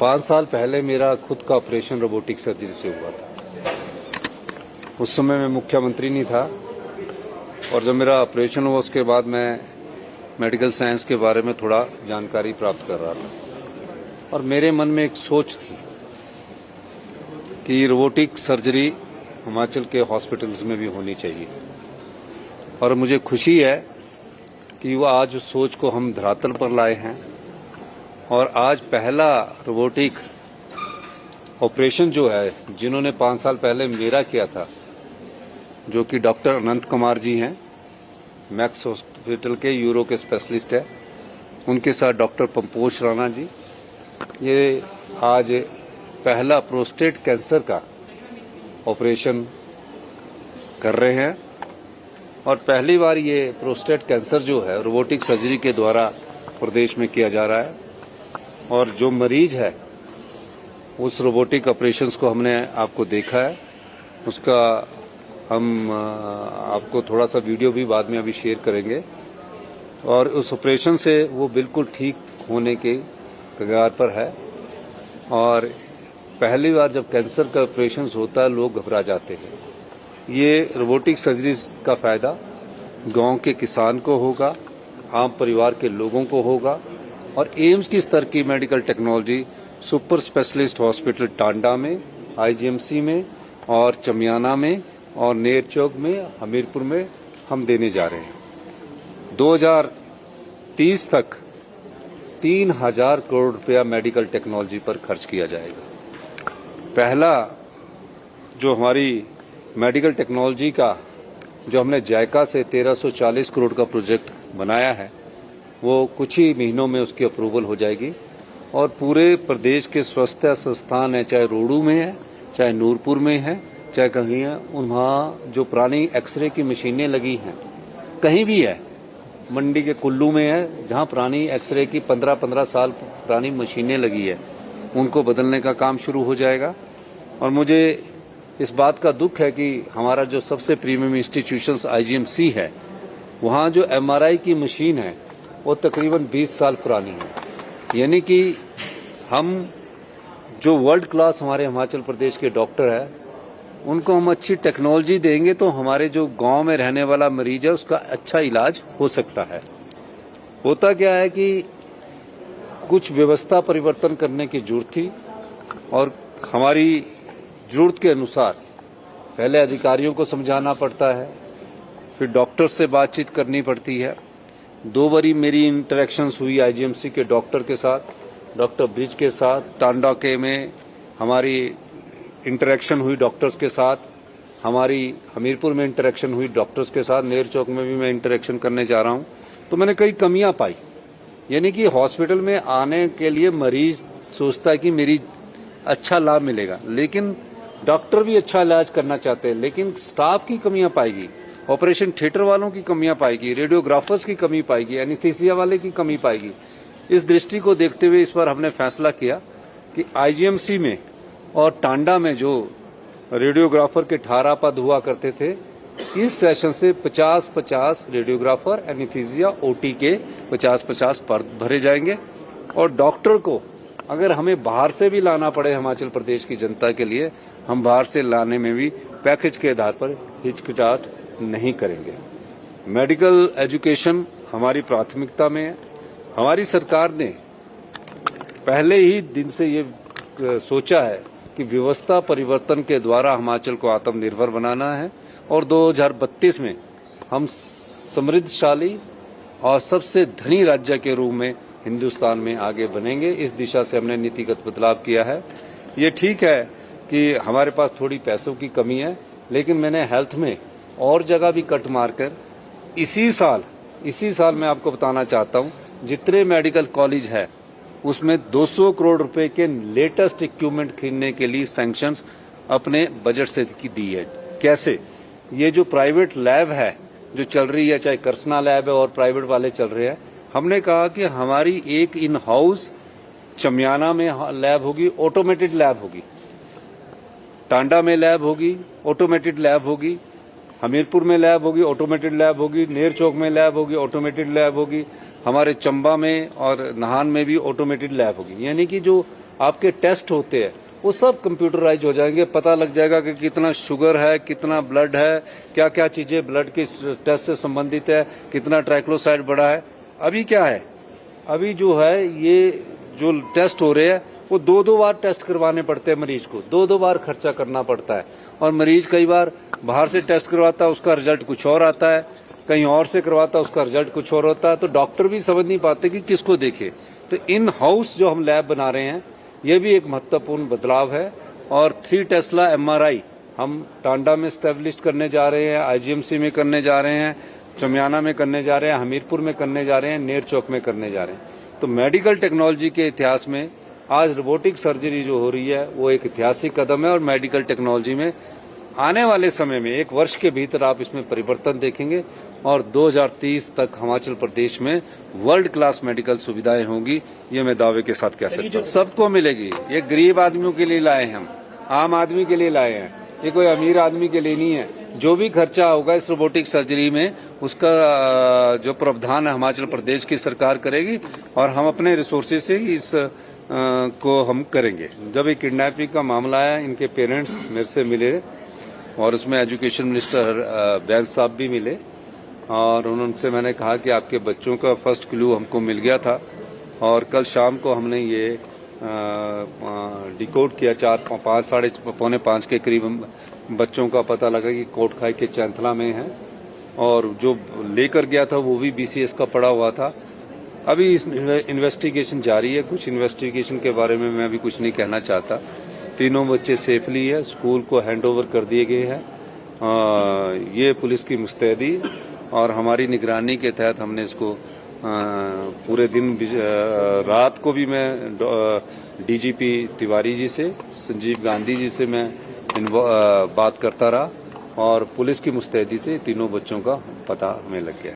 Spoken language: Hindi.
5 साल पहले मेरा खुद का ऑपरेशन रोबोटिक सर्जरी से हुआ था। उस समय मैं मुख्यमंत्री नहीं था और जब मेरा ऑपरेशन हुआ उसके बाद मैं मेडिकल साइंस के बारे में थोड़ा जानकारी प्राप्त कर रहा था और मेरे मन में एक सोच थी कि रोबोटिक सर्जरी हिमाचल के हॉस्पिटल्स में भी होनी चाहिए। और मुझे खुशी है कि वो आज उस सोच को हम धरातल पर लाए हैं और आज पहला रोबोटिक ऑपरेशन जो है जिन्होंने 5 साल पहले मेरा किया था, जो कि डॉक्टर अनंत कुमार जी हैं, मैक्स हॉस्पिटल के यूरो के स्पेशलिस्ट है, उनके साथ डॉक्टर पंपोश राणा जी, ये आज पहला प्रोस्टेट कैंसर का ऑपरेशन कर रहे हैं और पहली बार ये प्रोस्टेट कैंसर जो है रोबोटिक सर्जरी के द्वारा प्रदेश में किया जा रहा है। और जो मरीज है उस रोबोटिक ऑपरेशंस को हमने आपको देखा है, उसका हम आपको थोड़ा सा वीडियो भी बाद में अभी शेयर करेंगे और उस ऑपरेशन से वो बिल्कुल ठीक होने के कगार पर है। और पहली बार जब कैंसर का ऑपरेशन होता है लोग घबरा जाते हैं। ये रोबोटिक सर्जरी का फायदा गांव के किसान को होगा, आम परिवार के लोगों को होगा और एम्स की स्तर की medical technology super specialist hospital Tanda में, आईजीएमसी में और चमियाना में और नेरचौक में, हमीरपुर में हम देने जा रहे हैं। 2030 तक 3000 करोड़ रुपया मेडिकल टेक्नोलॉजी पर खर्च किया जाएगा। पहला जो हमारी मेडिकल टेक्नोलॉजी का जो हमने जायका से 1340 करोड़ का प्रोजेक्ट बनाया है, वो कुछ ही महीनों में उसकी अप्रूवल हो जाएगी और पूरे प्रदेश के स्वास्थ्य संस्थान है, चाहे रोडू में है, चाहे नूरपुर में है, चाहे कहीं है, वहाँ जो पुरानी एक्सरे की मशीनें लगी हैं, कहीं भी है, मंडी के कुल्लू में है जहाँ पुरानी एक्सरे की 15-15 साल पुरानी मशीनें लगी है, उनको बदलने का काम शुरू हो जाएगा। और मुझे इस बात का दुख है कि हमारा जो सबसे प्रीमियम इंस्टीट्यूशंस आईजीएमसी है, वहाँ जो एमआरआई की मशीन है वो तकरीबन 20 साल पुरानी है। यानी कि हम जो वर्ल्ड क्लास हमारे हिमाचल प्रदेश के डॉक्टर है उनको हम अच्छी टेक्नोलॉजी देंगे तो हमारे जो गांव में रहने वाला मरीज है उसका अच्छा इलाज हो सकता है। होता क्या है कि कुछ व्यवस्था परिवर्तन करने की जरूरत थी और हमारी जरूरत के अनुसार पहले अधिकारियों को समझाना पड़ता है, फिर डॉक्टर से बातचीत करनी पड़ती है। 2 बारी मेरी इंटरेक्शंस हुई आईजीएमसी के डॉक्टर के साथ, डॉक्टर ब्रिज के साथ, टांडा के में हमारी इंटरेक्शन हुई डॉक्टर्स के साथ, हमारी हमीरपुर में इंटरेक्शन हुई डॉक्टर्स के साथ, नेरचौक में भी मैं इंटरेक्शन करने जा रहा हूं। तो मैंने कई कमियां पाई। यानी कि हॉस्पिटल में आने के लिए मरीज सोचता है कि मेरी अच्छा लाभ मिलेगा, लेकिन डॉक्टर भी अच्छा इलाज करना चाहते हैं, लेकिन स्टाफ की कमियां पाएगी, ऑपरेशन थिएटर वालों की कमियां पाएगी, रेडियोग्राफर्स की कमी पाएगी, एनेस्थीसिया वाले की कमी पाएगी। इस दृष्टि को देखते हुए इस बार हमने फैसला किया कि आईजीएमसी में और टांडा में जो रेडियोग्राफर के 18 पद हुआ करते थे, इस सेशन से 50-50 रेडियोग्राफर, एनेस्थीसिया, ओटी के 50-50 पद भरे जाएंगे। और डॉक्टर को अगर हमें बाहर से भी लाना पड़े हिमाचल प्रदेश की जनता के लिए, हम बाहर से लाने में भी पैकेज के आधार पर हिचकिचाहट नहीं करेंगे। मेडिकल एजुकेशन हमारी प्राथमिकता में है। हमारी सरकार ने पहले ही दिन से ये सोचा है कि व्यवस्था परिवर्तन के द्वारा हिमाचल को आत्मनिर्भर बनाना है और 2032 में हम समृद्धशाली और सबसे धनी राज्य के रूप में हिंदुस्तान में आगे बनेंगे। इस दिशा से हमने नीतिगत बदलाव किया है। ये ठीक है कि हमारे पास थोड़ी पैसों की कमी है, लेकिन मैंने हेल्थ में और जगह भी कट मारकर इसी साल मैं आपको बताना चाहता हूं, जितने मेडिकल कॉलेज है उसमें 200 करोड़ रुपए के लेटेस्ट इक्विपमेंट खरीदने के लिए सैंक्शंस अपने बजट से दी है। कैसे? ये जो प्राइवेट लैब है जो चल रही है, चाहे करसना लैब है और प्राइवेट वाले चल रहे हैं, हमने कहा कि हमारी एक इन हाउस चमियाना में लैब होगी, ऑटोमेटेड लैब होगी, टांडा में लैब होगी, ऑटोमेटेड लैब होगी, हमीरपुर में लैब होगी, ऑटोमेटेड लैब होगी, नेरचौक में लैब होगी, ऑटोमेटेड लैब होगी, हमारे चंबा में और नाहन में भी ऑटोमेटेड लैब होगी। यानी कि जो आपके टेस्ट होते हैं वो सब कंप्यूटराइज हो जाएंगे। पता लग जाएगा कि कितना शुगर है, कितना ब्लड है, क्या क्या चीजें ब्लड के टेस्ट से संबंधित है, कितना ट्राइक्लोसाइड बढ़ा है। अभी क्या है, अभी जो है ये जो टेस्ट हो रहे हैं वो दो बार टेस्ट करवाने पड़ते हैं मरीज को, दो बार खर्चा करना पड़ता है। और मरीज कई बार बाहर से टेस्ट करवाता है, उसका रिजल्ट कुछ और आता है, कहीं और से करवाता है, उसका रिजल्ट कुछ और होता है। तो डॉक्टर भी समझ नहीं पाते कि किसको देखे। तो इन हाउस जो हम लैब बना रहे हैं ये भी एक महत्वपूर्ण बदलाव है। और 3 टेस्ला MRI हम टांडा में स्टैब्लिश करने जा रहे हैं, IGMC में करने जा रहे हैं, चमियाना में करने जा रहे हैं, हमीरपुर में करने जा रहे हैं, नेर चौक में करने जा रहे हैं। तो मेडिकल टेक्नोलॉजी के इतिहास में आज रोबोटिक सर्जरी जो हो रही है वो एक ऐतिहासिक कदम है। और मेडिकल टेक्नोलॉजी में आने वाले समय में 1 वर्ष के भीतर आप इसमें परिवर्तन देखेंगे और 2030 तक हिमाचल प्रदेश में वर्ल्ड क्लास मेडिकल सुविधाएं होंगी। ये मैं दावे के साथ कह सकता हूँ। सबको मिलेगी। ये गरीब आदमियों के लिए लाए हैं, हम आम आदमी के लिए लाए हैं, ये कोई अमीर आदमी के लिए नहीं है। जो भी खर्चा होगा इस रोबोटिक सर्जरी में उसका जो प्रावधान है हिमाचल प्रदेश की सरकार करेगी और हम अपने रिसोर्सेज से इस को हम करेंगे। जब एक किडनैपिंग का मामला आया, इनके पेरेंट्स मेरे से मिले और उसमें एजुकेशन मिनिस्टर बैंस साहब भी मिले और उनसे मैंने कहा कि आपके बच्चों का फर्स्ट क्लू हमको मिल गया था और कल शाम को हमने ये डिकोड किया। 4-5 साढ़े पौने 5 के करीब बच्चों का पता लगा कि कोटखाई के चैंथला में है और जो लेकर गया था वो भी BCS का पड़ा हुआ था। अभी इन्वेस्टिगेशन जारी है। कुछ इन्वेस्टिगेशन के बारे में मैं अभी कुछ नहीं कहना चाहता। तीनों बच्चे सेफली है, स्कूल को हैंडओवर कर दिए गए हैं। ये पुलिस की मुस्तैदी और हमारी निगरानी के तहत हमने इसको पूरे दिन रात को भी मैं DGP तिवारी जी से, संजीव गांधी जी से मैं बात करता रहा और पुलिस की मुस्तैदी से तीनों बच्चों का पता हमें लग गया।